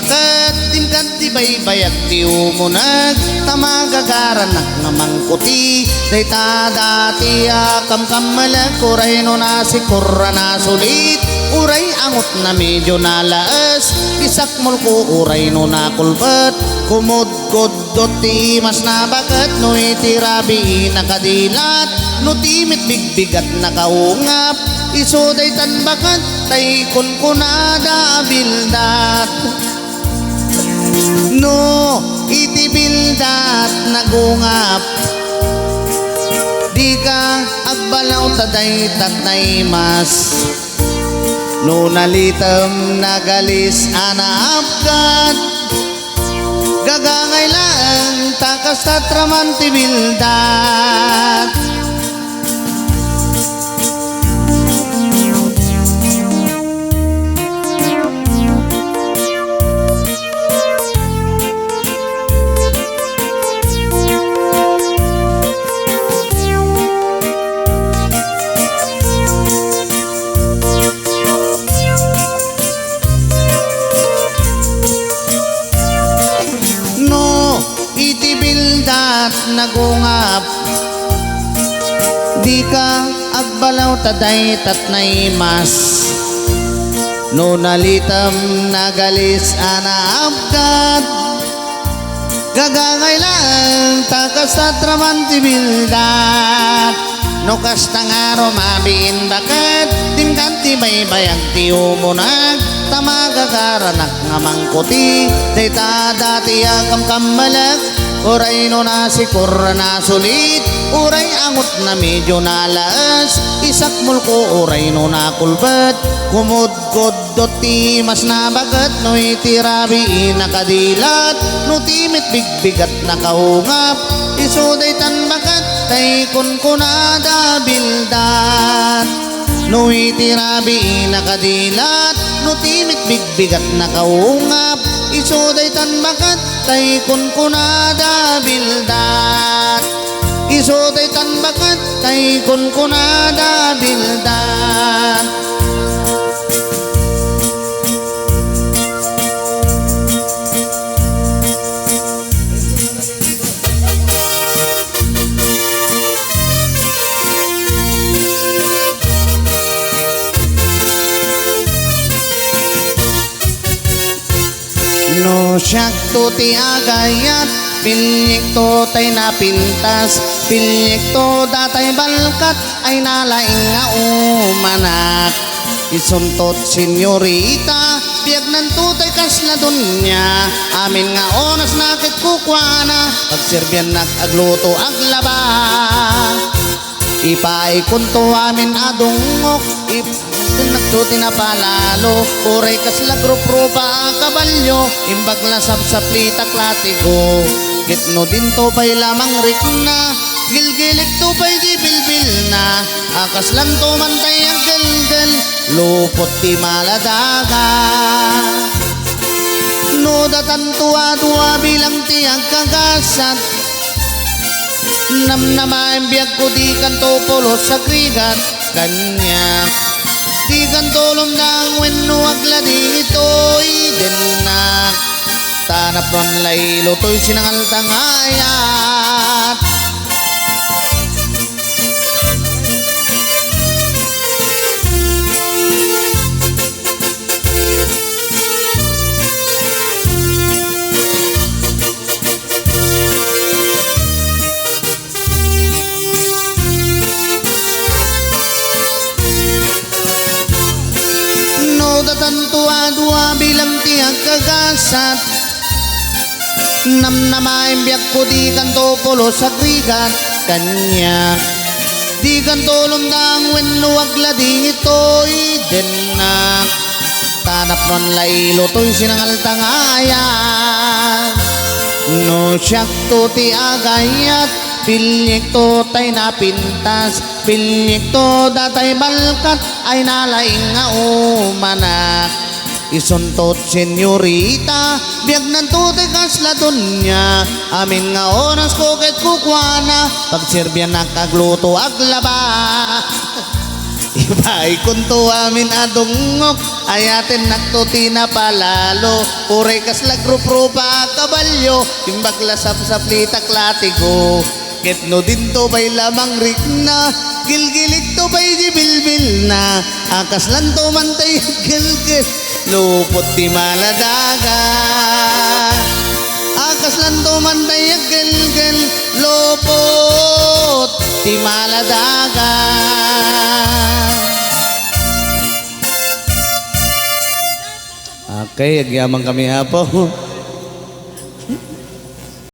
bakat tingkat di baybayag ti umunag tamagagaranak nga mangkuti dayta dati kamkamalag uray no nasikura na sulit uray angot na medyo nalaas bisak mulko uray no nakulbat kumudkudot ti mas na bakat no itirabi nakadilat no timit bigbigat nakaungap iso daytan bakat tay kunkunada bildat no iti bildat nagungap di ka agbalaw taday tatay mas no nalitam nagalis anaapkat gagangay lang takas tatraman ti bildat nagungap di ka agbalaw taday tatnay mas no nalitam nagalis anaapkat gagangay lang takas tatraman ti bildat no kastangaro mabiin bakat tingkat ti baybayag ti umunag tamagagaranak nga mangkuti dayta dati kamkamalag uray no nasikura na sulit uray angot na medyo nalas isak mulko uray no nakulbat kumudkudot ti mas na bagat no itirabi nakadilat no timit bigbigat nakaungap iso daytan bagat tay kunkunada bildat no itirabi nakadilat no timit bigbigat nakaungap iso daytan bakat tay kunkunada bildat iso daytan bakat tay kunkunada bildat no siyak to ti agayat pilyek to tay napintas pilyek to datay balkat ay nalaing nga umanak isuntot senyorita biyag nan tutay kas na dunya amin nga onas nakit kukwana pagsirbyan agluto aglaba ipaay kunto amin adungok nagtuti na palalo uray kas lagro-pro pa kabalyo imbag la sapsapli taklatigo gitno din to pa'y lamang rikna gilgilik to pa'y di bilbil na akas lang to mantay ang gelgel lupot di maladaga no datan tuwa-tuwa bilang tiyang kagasat namnamain biyag ko di kanto polos sa krigat kanya di kantolom ng winuwag la dito'y dinak tanap ron laylo to'y sinangal tangayat tantua-dua bilang tiang kagasat namnamain biyak ko di kanto polo sa krigat kanya di kanto lumdang winuwag la dito'y dinak tanap non lailo to'y sinangal tangayat no siyak to ti agayat pilyek to tay napintas pilyek to datay balkat ay nalaing nga umanak isuntot senyorita biyag nan tutay kas la dunya amin nga oras ko ket kukwana pagsirbyan nakagluto aglaba Iba'y kunto amin adungok, ayaten naktuti na palalo. Pure kas lagro-pro pa kabalyo, timbagla sapsaplita klatigo. Ketno din to bay lamang rigna, gilgilig to bay di bilbil na. Akas lang to mantay gilgil, lupot di maladaga. Akas lang to mantay gilgil, lupot di maladaga. Okay, agyaman kami hapo.